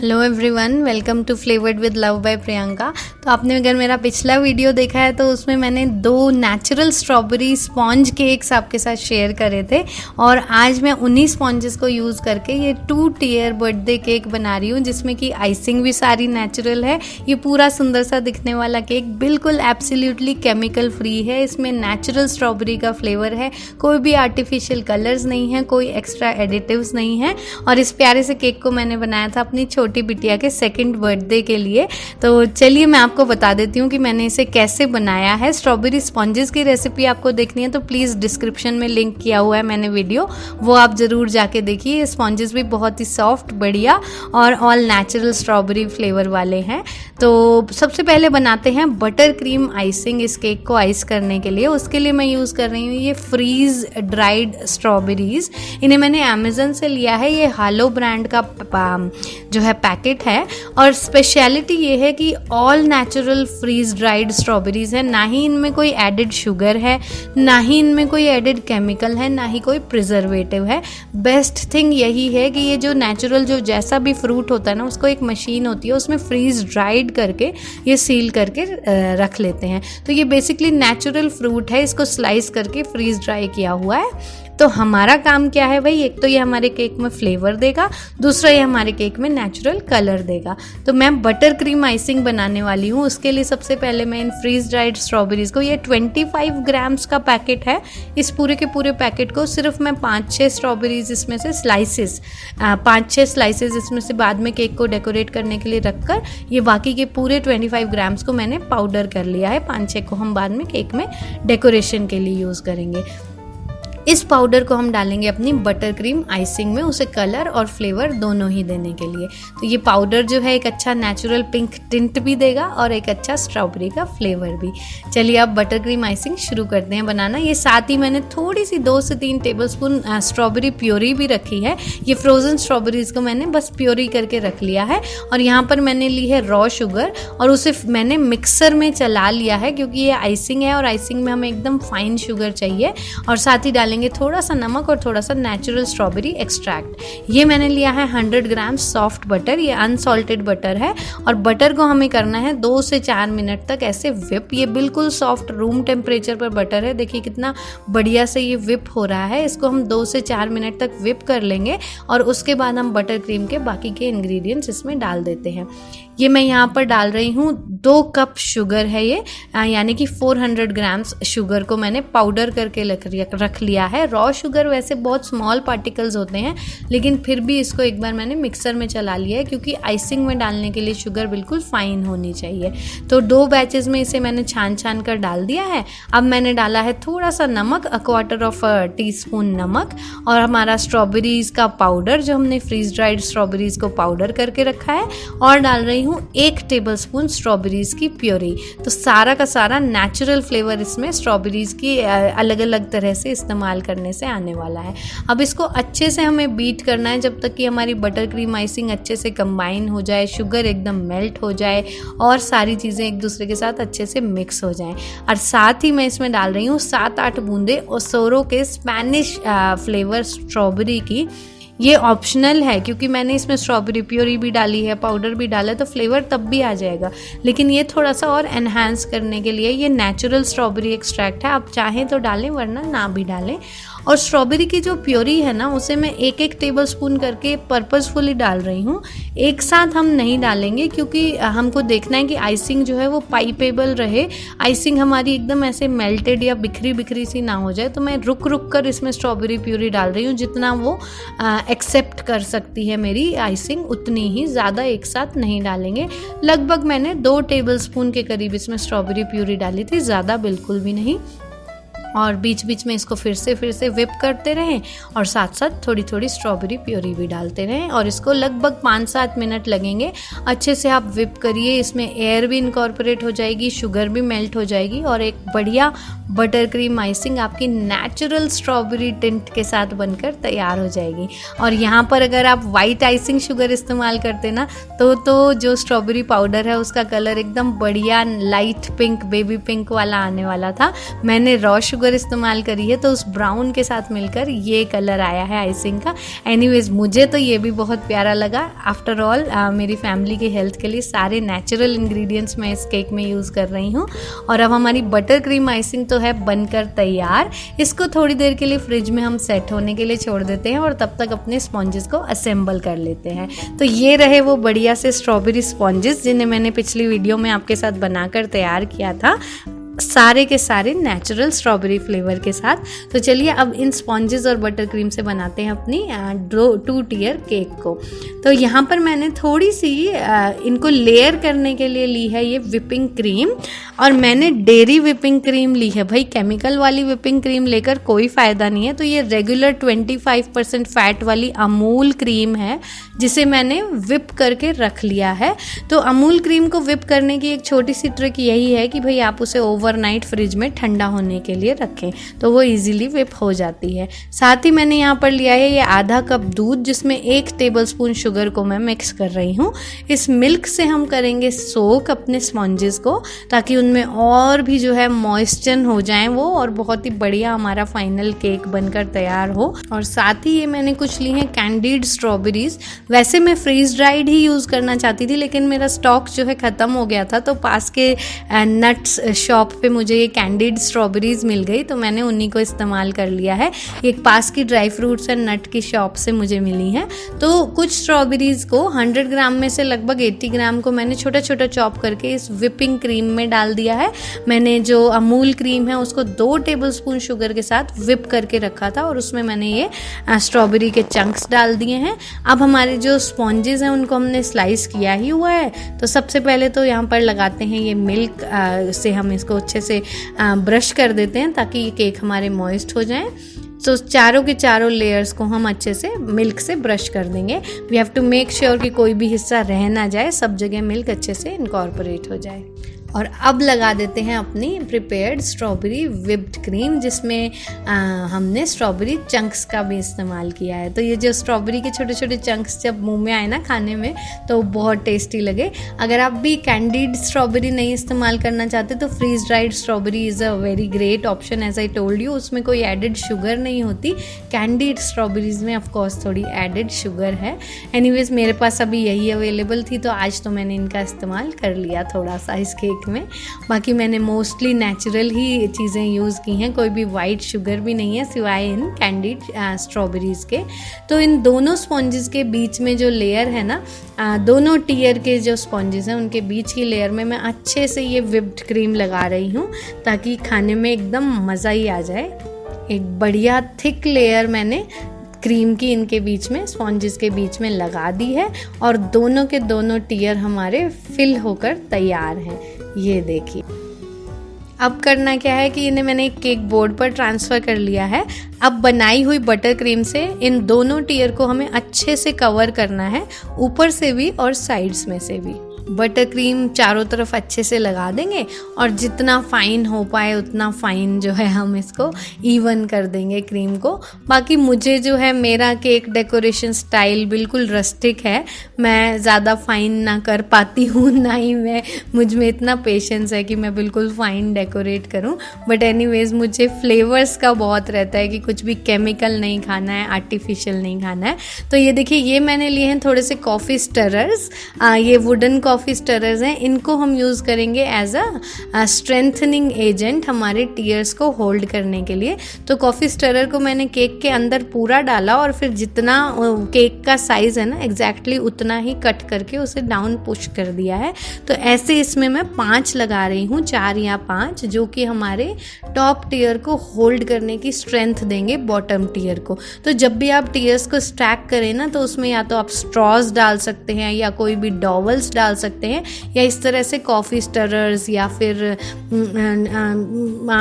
Hello everyone, welcome to flavoured with love by Priyanka. तो आपने अगर मेरा पिछला वीडियो देखा है तो उसमें मैंने 2 नेचुरल स्ट्रॉबेरी स्पॉन्ज केक्स आपके साथ शेयर करे थे और आज मैं उन्हीं स्पॉन्जेस को यूज़ करके ये 2 टियर बर्थडे केक बना रही हूँ, जिसमें कि आइसिंग भी सारी नेचुरल है। ये पूरा सुंदर सा दिखने वाला केक बिल्कुल एब्सोल्युटली केमिकल फ्री है। इसमें नेचुरल स्ट्रॉबेरी का फ्लेवर है, कोई भी आर्टिफिशियल कलर्स नहीं है, कोई एक्स्ट्रा एडिटिव्स नहीं है। और इस प्यारे से केक को मैंने बनाया था अपनी छोटी बिटिया के 2nd बर्थडे के लिए। तो चलिए मैं आपको बता देती हूँ कि मैंने इसे कैसे बनाया है। स्ट्रॉबेरी स्पॉन्जेस की रेसिपी आपको देखनी है तो प्लीज़ डिस्क्रिप्शन में लिंक किया हुआ है मैंने वीडियो, वो आप ज़रूर जाके देखिए। ये स्पॉन्जेस भी बहुत ही सॉफ्ट, बढ़िया और ऑल नेचुरल स्ट्रॉबेरी फ्लेवर वाले हैं। तो सबसे पहले बनाते हैं बटर क्रीम आइसिंग इस केक को आइस करने के लिए। उसके लिए मैं यूज़ कर रही हूँ ये फ्रीज ड्राइड स्ट्रॉबेरीज़। इन्हें मैंने अमेज़न से लिया है। ये हालो ब्रांड का जो है पैकेट है और स्पेशलिटी ये है कि all natural freeze dried strawberries है। ना ही इनमें कोई एडिड शुगर है, ना ही इनमें कोई एडिड केमिकल है, ना ही कोई प्रिजर्वेटिव है। बेस्ट थिंग यही है कि ये जो नेचुरल जो जैसा भी फ्रूट होता है ना, उसको एक मशीन होती है उसमें फ्रीज ड्राइड करके ये सील करके रख लेते हैं। तो ये बेसिकली नेचुरल फ्रूट है, इसको स्लाइस करके फ्रीज ड्राई किया हुआ है। तो हमारा काम क्या है भाई, एक तो ये हमारे केक में फ्लेवर देगा, दूसरा ये हमारे केक में नेचुरल कलर देगा। तो मैं बटर क्रीम आइसिंग बनाने वाली हूँ। उसके लिए सबसे पहले मैं इन फ्रीज ड्राइड स्ट्रॉबेरीज़ को, ये 25 ग्राम्स का पैकेट है, इस पूरे के पूरे पैकेट को सिर्फ मैं 5-6 स्ट्रॉबेरीज़ इसमें से स्लाइसेस 5-6 स्लाइसेस इसमें से बाद में केक को डेकोरेट करने के लिए रखकर ये बाकी के पूरे 25 ग्राम्स को मैंने पाउडर कर लिया है। 5-6 को हम बाद में केक में डेकोरेशन के लिए यूज़ करेंगे। इस पाउडर को हम डालेंगे अपनी बटर क्रीम आइसिंग में, उसे कलर और फ्लेवर दोनों ही देने के लिए। तो ये पाउडर जो है एक अच्छा नेचुरल पिंक टिंट भी देगा और एक अच्छा स्ट्रॉबेरी का फ्लेवर भी। चलिए अब बटर क्रीम आइसिंग शुरू करते हैं बनाना। ये साथ ही मैंने थोड़ी सी 2 से 3 टेबलस्पून स्ट्रॉबेरी प्योरी भी रखी है। ये फ्रोज़न स्ट्रॉबेरीज़ को मैंने बस प्योरी करके रख लिया है। और यहाँ पर मैंने ली है रॉ शुगर और उसे मैंने मिक्सर में चला लिया है, क्योंकि ये आइसिंग है और आइसिंग में हमें एकदम फाइन शुगर चाहिए। और साथ ही डालेंगे थोड़ा सा नमक और थोड़ा सा नेचुरल स्ट्रॉबेरी एक्सट्रैक्ट। ये मैंने लिया है 100 ग्राम सॉफ्ट बटर, ये अनसॉल्टेड बटर है। और बटर को हमें करना है 2 से 4 मिनट तक ऐसे विप। ये बिल्कुल सॉफ्ट रूम टेम्परेचर पर बटर है, देखिए कितना बढ़िया से ये विप हो रहा है। इसको हम 2 से 4 मिनट तक विप कर लेंगे और उसके बाद हम बटर क्रीम के बाकी के इंग्रेडिएंट्स इसमें डाल देते हैं। ये मैं यहाँ पर डाल रही हूँ 2 कप शुगर है ये, यानी कि 400 ग्राम्स शुगर को मैंने पाउडर करके रख लिया है। रॉ शुगर वैसे बहुत स्मॉल पार्टिकल्स होते हैं, लेकिन फिर भी इसको एक बार मैंने मिक्सर में चला लिया है, क्योंकि आइसिंग में डालने के लिए शुगर बिल्कुल फाइन होनी चाहिए। तो 2 बैचेस में इसे मैंने छान कर डाल दिया है। अब मैंने डाला है थोड़ा सा नमक, 1/4 टीस्पून नमक, और हमारा स्ट्रॉबेरीज़ का पाउडर जो हमने फ्रीज ड्राइड स्ट्रॉबेरीज़ को पाउडर करके रखा है, और डाल रही हूँ 1 टेबलस्पून स्ट्रॉबेरीज़ की प्योरी। तो सारा का सारा नेचुरल फ्लेवर इसमें स्ट्रॉबेरीज़ की अलग अलग तरह से इस्तेमाल करने से आने वाला है। अब इसको अच्छे से हमें बीट करना है जब तक कि हमारी बटर क्रीम आइसिंग अच्छे से कंबाइन हो जाए, शुगर एकदम मेल्ट हो जाए और सारी चीज़ें एक दूसरे के साथ अच्छे से मिक्स हो जाएं। और साथ ही मैं इसमें डाल रही हूँ 7-8 बूंदे ओसोरो के स्पेनिश फ्लेवर स्ट्रॉबेरी की। ये ऑप्शनल है, क्योंकि मैंने इसमें स्ट्रॉबेरी प्योरी भी डाली है, पाउडर भी डाला है, तो फ्लेवर तब भी आ जाएगा। लेकिन ये थोड़ा सा और एनहांस करने के लिए ये नेचुरल स्ट्रॉबेरी एक्सट्रैक्ट है, आप चाहें तो डालें वरना ना भी डालें। और स्ट्रॉबेरी की जो प्योरी है ना, उसे मैं 1-1 टेबलस्पून करके पर्पसफुली डाल रही हूँ। एक साथ हम नहीं डालेंगे, क्योंकि हमको देखना है कि आइसिंग जो है वो पाइपेबल रहे, आइसिंग हमारी एकदम ऐसे मेल्टेड या बिखरी सी ना हो जाए। तो मैं रुक कर इसमें स्ट्रॉबेरी प्योरी डाल रही हूँ, जितना वो एक्सेप्ट कर सकती है मेरी आइसिंग, उतनी ही, ज़्यादा एक साथ नहीं डालेंगे। लगभग मैंने 2 टेबलस्पून के करीब इसमें स्ट्रॉबेरी प्योरी डाली थी, ज़्यादा बिल्कुल भी नहीं। और बीच बीच में इसको फिर से विप करते रहें और साथ साथ थोड़ी थोड़ी स्ट्रॉबेरी प्योरी भी डालते रहें। और इसको लगभग 5-7 मिनट लगेंगे। अच्छे से आप विप करिए, इसमें एयर भी इनकॉर्पोरेट हो जाएगी, शुगर भी मेल्ट हो जाएगी और एक बढ़िया बटर क्रीम आइसिंग आपकी नेचुरल स्ट्रॉबेरी टिंट के साथ बनकर तैयार हो जाएगी। और यहाँ पर अगर आप वाइट आइसिंग शुगर इस्तेमाल करते ना तो जो स्ट्रॉबेरी पाउडर है उसका कलर एकदम बढ़िया लाइट पिंक, बेबी पिंक वाला आने वाला था। मैंने रॉ शुगर शुगर इस्तेमाल करी है तो उस ब्राउन के साथ मिलकर ये कलर आया है आइसिंग का। एनीवेज मुझे तो ये भी बहुत प्यारा लगा। आफ्टर ऑल मेरी फैमिली की हेल्थ के लिए सारे नेचुरल इंग्रेडिएंट्स मैं इस केक में यूज़ कर रही हूँ। और अब हमारी बटर क्रीम आइसिंग तो है बनकर तैयार। इसको थोड़ी देर के लिए फ्रिज में हम सेट होने के लिए छोड़ देते हैं और तब तक अपने स्पॉन्जेस को असेंबल कर लेते हैं। तो ये रहे वो बढ़िया से स्ट्रॉबेरी स्पॉन्जेस जिन्हें मैंने पिछली वीडियो में आपके साथ बनाकर तैयार किया था, सारे के सारे नेचुरल स्ट्रॉबेरी फ्लेवर के साथ। तो चलिए अब इन स्पॉन्जेस और बटर क्रीम से बनाते हैं अपनी 2 टियर केक को। तो यहाँ पर मैंने थोड़ी सी इनको लेयर करने के लिए ली है ये विपिंग क्रीम, और मैंने डेयरी विपिंग क्रीम ली है। भाई केमिकल वाली विपिंग क्रीम लेकर कोई फ़ायदा नहीं है। तो ये रेगुलर 25% फैट वाली अमूल क्रीम है जिसे मैंने विप करके रख लिया है। तो अमूल क्रीम को विप करने की एक छोटी सी ट्रिक यही है कि भाई आप उसे ओवरनाइट फ्रिज में ठंडा होने के लिए रखें तो वो इजीली विप हो जाती है। साथ ही मैंने यहाँ पर लिया है ये आधा कप दूध जिसमें 1 टेबलस्पून शुगर को मैं मिक्स कर रही हूँ। इस मिल्क से हम करेंगे सोक अपने स्पॉन्जेस को ताकि उनमें और भी जो है मॉइस्चर हो जाएं वो, और बहुत ही बढ़िया हमारा फाइनल केक बनकर तैयार हो। और साथ ही ये मैंने कुछ ली हैं कैंडीड स्ट्रॉबेरीज। वैसे मैं फ्रीज ड्राइड ही यूज़ करना चाहती थी लेकिन मेरा स्टॉक जो है ख़त्म हो गया था, तो पास के नट्स शॉप पे मुझे ये कैंडीड स्ट्रॉबेरीज मिल गई तो मैंने उन्हीं को इस्तेमाल कर लिया है। एक पास की ड्राई फ्रूट्स एंड नट की शॉप से मुझे मिली हैं। तो कुछ स्ट्रॉबेरीज को 100 ग्राम में से लगभग 80 ग्राम को मैंने छोटा छोटा चॉप करके इस विपिंग क्रीम में डाल दिया है। मैंने जो अमूल क्रीम है उसको 2 टेबलस्पून शुगर के साथ विप करके रखा था और उसमें मैंने ये स्ट्रॉबेरी के चंक्स डाल दिए हैं। अब हमारे जो स्पॉन्जेस हैं उनको हमने स्लाइस किया ही हुआ है। तो सबसे पहले तो यहाँ पर लगाते हैं ये मिल्क से हम इसको अच्छे से ब्रश कर देते हैं ताकि ये केक हमारे मॉइस्ट हो जाएं। तो चारों के चारों लेयर्स को हम अच्छे से मिल्क से ब्रश कर देंगे। We have to make sure कि कोई भी हिस्सा रह ना जाए, सब जगह मिल्क अच्छे से इनकॉर्पोरेट हो जाए। और अब लगा देते हैं अपनी प्रिपेयर्ड स्ट्रॉबेरी विप्ड क्रीम जिसमें हमने स्ट्रॉबेरी चंक्स का भी इस्तेमाल किया है। तो ये जो स्ट्रॉबेरी के छोटे छोटे चंक्स जब मुंह में आए ना खाने में तो बहुत टेस्टी लगे। अगर आप भी कैंडीड स्ट्रॉबेरी नहीं इस्तेमाल करना चाहते तो freeze dried strawberry is a very great option. As I told you उसमें कोई एडेड शुगर नहीं होती। कैंडीड स्ट्रॉबेरीज में ऑफकोर्स थोड़ी एडेड शुगर है। एनीवेज मेरे पास अभी यही अवेलेबल थी तो आज तो मैंने इनका इस्तेमाल कर लिया थोड़ा सा इस केक में। बाकी मैंने मोस्टली नेचुरल ही चीज़ें यूज़ की हैं, कोई भी वाइट शुगर भी नहीं है सिवाय इन कैंडीड स्ट्रॉबेरीज़ के। तो इन दोनों स्पॉन्जेस के बीच में जो लेयर है ना, दोनों टीयर के जो स्पॉन्जेस हैं उनके बीच की लेयर में मैं अच्छे से ये विप्ड क्रीम लगा रही हूँ ताकि खाने में एकदम मज़ा ही आ जाए। एक बढ़िया थिक लेयर मैंने क्रीम की इनके बीच में स्पॉन्जेस के बीच में लगा दी है और दोनों के दोनों टीयर हमारे फिल होकर तैयार हैं। ये देखिए अब करना क्या है कि इन्हें मैंने एक केक बोर्ड पर ट्रांसफ़र कर लिया है। अब बनाई हुई बटर क्रीम से इन दोनों टीयर को हमें अच्छे से कवर करना है, ऊपर से भी और साइड्स में से भी। बटर क्रीम चारों तरफ अच्छे से लगा देंगे और जितना फाइन हो पाए उतना फाइन जो है हम इसको इवन कर देंगे क्रीम को। बाकी मुझे जो है मेरा केक डेकोरेशन स्टाइल बिल्कुल रस्टिक है, मैं ज़्यादा फाइन ना कर पाती हूँ, ना ही मुझ में इतना पेशेंस है कि मैं बिल्कुल फाइन डेकोरेट करूँ। बट एनीवेज मुझे फ्लेवर्स का बहुत रहता है कि कुछ भी केमिकल नहीं खाना है, आर्टिफिशियल नहीं खाना है। तो ये देखिए ये मैंने लिए हैं थोड़े से कॉफ़ी स्टरर्स, ये वुडन कॉफ़ी स्टरर्स हैं। इनको हम यूज़ करेंगे एज अ स्ट्रेंथनिंग एजेंट हमारे टीयर्स को होल्ड करने के लिए। तो कॉफ़ी स्टरर को मैंने केक के अंदर पूरा डाला और फिर जितना केक का साइज़ है ना एग्जैक्टली उतना ही कट करके उसे डाउन पुश कर दिया है। तो ऐसे इसमें मैं 5 लगा रही हूँ, 4 या 5, जो कि हमारे टॉप टीयर को होल्ड करने की स्ट्रेंथ देंगे बॉटम टीयर को। तो जब भी आप टीयर्स को स्टैक करें ना तो उसमें या तो आप स्ट्रॉज डाल सकते हैं या कोई भी डॉवल्स डाल सकते हैं, या इस तरह से कॉफ़ी स्टरर्स या फिर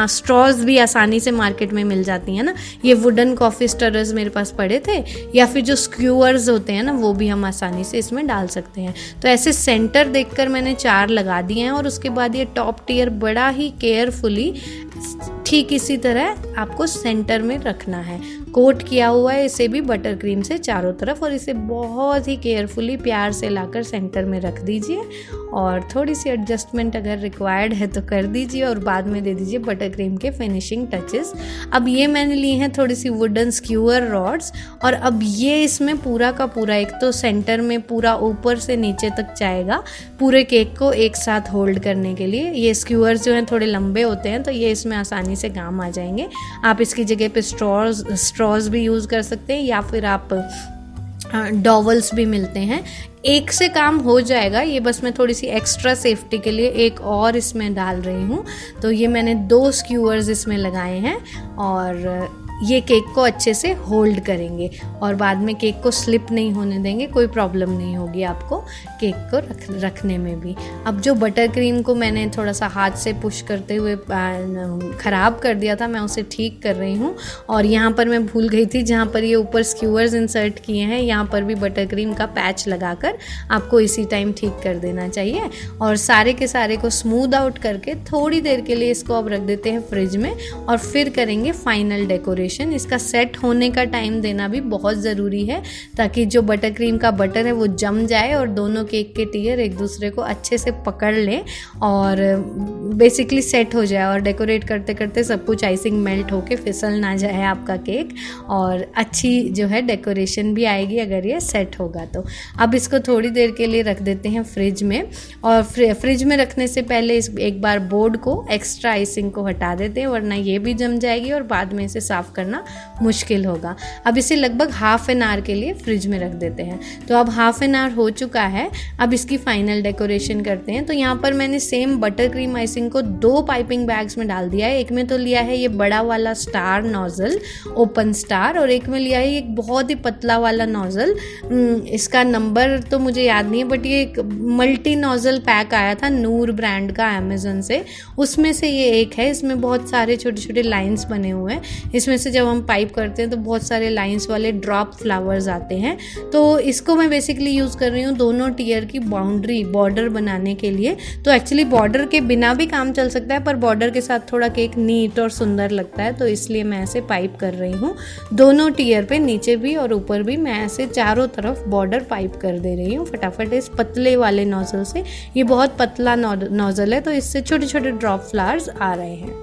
स्ट्रॉज भी आसानी से मार्केट में मिल जाती हैं ना। ये वुडन कॉफ़ी स्टरर्स मेरे पास पड़े थे, या फिर जो स्क्यूअर्स होते हैं ना वो भी हम आसानी से इसमें डाल सकते हैं। तो ऐसे सेंटर देखकर मैंने 4 लगा दिए हैं और उसके बाद ये टॉप टीयर बड़ा ही केयरफुली ठीक इसी तरह आपको सेंटर में रखना है। कोट किया हुआ है इसे भी बटर क्रीम से चारों तरफ, और इसे बहुत ही केयरफुली प्यार से लाकर सेंटर में रख दीजिए, और थोड़ी सी एडजस्टमेंट अगर रिक्वायर्ड है तो कर दीजिए, और बाद में दे दीजिए बटर क्रीम के फिनिशिंग टचेस। अब ये मैंने ली हैं थोड़ी सी वुडन स्क्यूअर रॉड्स, और अब ये इसमें पूरा का पूरा एक तो सेंटर में पूरा ऊपर से नीचे तक जाएगा पूरे केक को एक साथ होल्ड करने के लिए। ये स्क्यूअर्स जो हैं थोड़े लंबे होते हैं तो ये इसमें आसानी से काम आ जाएंगे। आप इसकी जगह पे स्ट्रॉज भी यूज़ कर सकते हैं, या फिर आप डॉवल्स भी मिलते हैं, एक से काम हो जाएगा। ये बस मैं थोड़ी सी एक्स्ट्रा सेफ्टी के लिए एक और इसमें डाल रही हूँ। तो ये मैंने 2 स्क्यूअर्स इसमें लगाए हैं, और ये केक को अच्छे से होल्ड करेंगे, और बाद में केक को स्लिप नहीं होने देंगे, कोई प्रॉब्लम नहीं होगी आपको केक को रखने में भी। अब जो बटर क्रीम को मैंने थोड़ा सा हाथ से पुश करते हुए ख़राब कर दिया था, मैं उसे ठीक कर रही हूँ। और यहाँ पर मैं भूल गई थी, जहाँ पर ये ऊपर स्क्यूअर्स इंसर्ट किए हैं यहाँ पर भी बटर क्रीम का पैच लगाकर आपको इसी टाइम ठीक कर देना चाहिए। और सारे के सारे को स्मूथ आउट करके थोड़ी देर के लिए इसको अब रख देते हैं फ्रिज में, और फिर करेंगे फाइनल डेकोरेशन। इसका सेट होने का टाइम देना भी बहुत ज़रूरी है, ताकि जो बटर क्रीम का बटर है वो जम जाए और दोनों केक के टियर एक दूसरे को अच्छे से पकड़ लें और बेसिकली सेट हो जाए, और डेकोरेट करते करते सब कुछ आइसिंग मेल्ट होके फिसल ना जाए आपका केक, और अच्छी जो है डेकोरेशन भी आएगी अगर ये सेट होगा तो। अब इसको थोड़ी देर के लिए रख देते हैं फ्रिज में, और फ्रिज में रखने से पहले एक बार बोर्ड को एक्स्ट्रा आइसिंग को हटा देते हैं, वरना ये भी जम जाएगी और बाद में इसे साफ़ करना मुश्किल होगा। अब इसे लगभग हाफ एन आवर के लिए फ्रिज में रख देते हैं। तो अब हाफ एन आवर हो चुका है, अब इसकी फाइनल डेकोरेशन करते हैं। तो यहाँ पर मैंने सेम बटर क्रीम आइसिंग को 2 पाइपिंग बैग्स में डाल दिया है। एक में तो लिया है ये बड़ा वाला स्टार नोजल, ओपन स्टार, और एक में लिया है एक बहुत ही पतला वाला नोजल। इसका नंबर तो मुझे याद नहीं है, बट ये एक मल्टी नोजल पैक आया था नूर ब्रांड का अमेज़न से, उसमें से ये एक है। इसमें बहुत सारे छोटे छोटे लाइंस बने हुए हैं। इसमें से जब हम पाइप करते हैं तो बहुत सारे लाइंस वाले ड्रॉप फ्लावर्स आते हैं। तो इसको मैं बेसिकली यूज़ कर रही हूँ दोनों टियर की बॉर्डर बनाने के लिए। तो एक्चुअली बॉर्डर के बिना भी काम चल सकता है, पर बॉर्डर के साथ थोड़ा केक नीट और सुंदर लगता है, तो इसलिए मैं ऐसे पाइप कर रही हूँ दोनों टियर पे, नीचे भी और ऊपर भी। मैं ऐसे चारों तरफ बॉर्डर पाइप कर दे रही हूँ फटाफट इस पतले वाले नोजल से। ये बहुत पतला नोजल है, तो इससे छोटे छोटे ड्रॉप फ्लावर्स आ रहे हैं।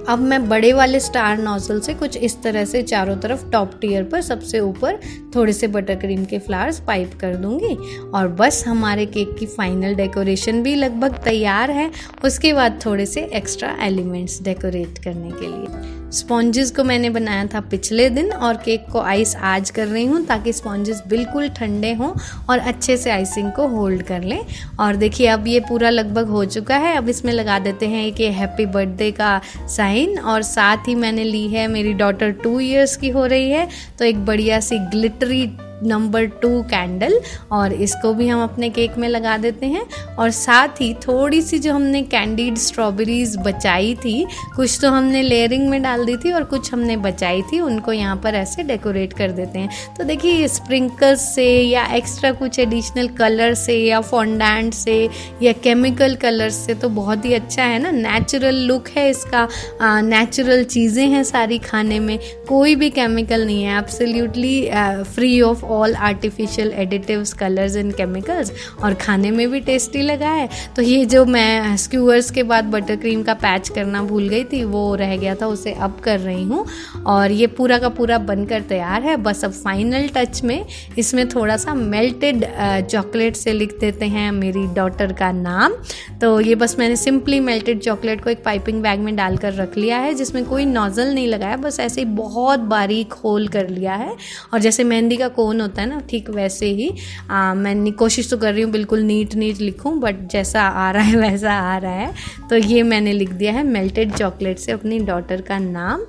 अब मैं बड़े वाले स्टार नोजल से कुछ इस तरह से चारों तरफ टॉप टियर पर सबसे ऊपर थोड़े से बटर क्रीम के फ्लावर्स पाइप कर दूंगी, और बस हमारे केक की फाइनल डेकोरेशन भी लगभग तैयार है। उसके बाद थोड़े से एक्स्ट्रा एलिमेंट्स डेकोरेट करने के लिए स्पॉन्जेस को मैंने बनाया था पिछले दिन, और केक को आइस आज कर रही हूँ ताकि स्पॉन्जेस बिल्कुल ठंडे हों और अच्छे से आइसिंग को होल्ड कर लें। और देखिए अब ये पूरा लगभग हो चुका है। अब इसमें लगा देते हैं एक ये हैप्पी बर्थडे का साइन, और साथ ही मैंने ली है, मेरी डॉटर 2 इयर्स की हो रही है, तो एक बढ़िया सी ग्लिटरी नंबर 2 कैंडल, और इसको भी हम अपने केक में लगा देते हैं। और साथ ही थोड़ी सी जो हमने कैंडीड स्ट्रॉबेरीज बचाई थी, कुछ तो हमने लेयरिंग में डाल दी थी और कुछ हमने बचाई थी, उनको यहाँ पर ऐसे डेकोरेट कर देते हैं। तो देखिए स्प्रिंकल्स से या एक्स्ट्रा कुछ एडिशनल कलर से या फॉन्डेंट से या केमिकल कलर्स से तो बहुत ही अच्छा है ना, नेचुरल लुक है इसका। नेचुरल चीज़ें हैं सारी खाने में, कोई भी केमिकल नहीं है, absolutely free of all artificial additives, colours and chemicals, और खाने में भी टेस्टी लगा है। तो ये जो मैं स्क्यूअर्स के बाद बटर क्रीम का पैच करना भूल गई थी, वो रह गया था, उसे अब कर रही हूँ, और ये पूरा का पूरा बनकर तैयार है। बस अब फाइनल टच में इसमें थोड़ा सा मेल्टेड चॉकलेट से लिख देते हैं मेरी डॉटर का नाम। तो ये बस मैंने सिंपली मेल्टेड चॉकलेट को एक पाइपिंग बैग में डालकर रख लिया है, जिसमें कोई नोजल नहीं लगाया, बस ऐसे ही बहुत बारीक होल कर लिया है। और जैसे मेहंदी का कोन होता है ना, ठीक वैसे ही मैं कोशिश तो कर रही हूँ बिल्कुल नीट लिखूँ, बट जैसा आ रहा है वैसा आ रहा है। तो ये मैंने लिख दिया है मेल्टेड चॉकलेट से अपनी डॉटर का नाम,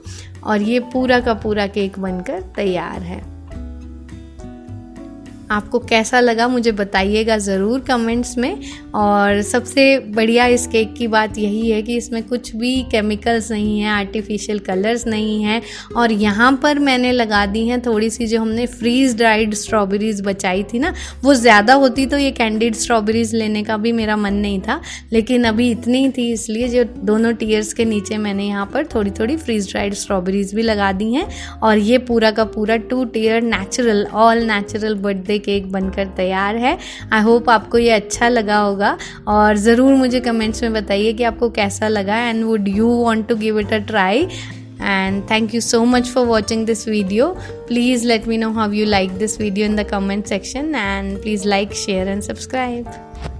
और ये पूरा का पूरा केक बनकर तैयार है। आपको कैसा लगा मुझे बताइएगा ज़रूर कमेंट्स में। और सबसे बढ़िया इस केक की बात यही है कि इसमें कुछ भी केमिकल्स नहीं है, आर्टिफिशियल कलर्स नहीं है। और यहाँ पर मैंने लगा दी हैं थोड़ी सी जो हमने फ्रीज़ ड्राइड स्ट्रॉबेरीज़ बचाई थी ना, वो ज़्यादा होती तो ये कैंडिड स्ट्रॉबेरीज़ लेने का भी मेरा मन नहीं था, लेकिन अभी इतनी थी इसलिए जो दोनों टीयर्स के नीचे मैंने यहाँ पर थोड़ी थोड़ी फ्रीज़ ड्राइड स्ट्रॉबेरीज़ भी लगा दी हैं। और ये पूरा का पूरा 2 tier natural, all natural birthday cake बनकर तैयार है। आई होप आपको ये अच्छा लगा होगा और ज़रूर मुझे कमेंट्स में बताइए कि आपको कैसा लगा and would you want to give it a try. And thank you so much for watching this video. Please let me know how you like this video in the comment section, and please like, share and subscribe.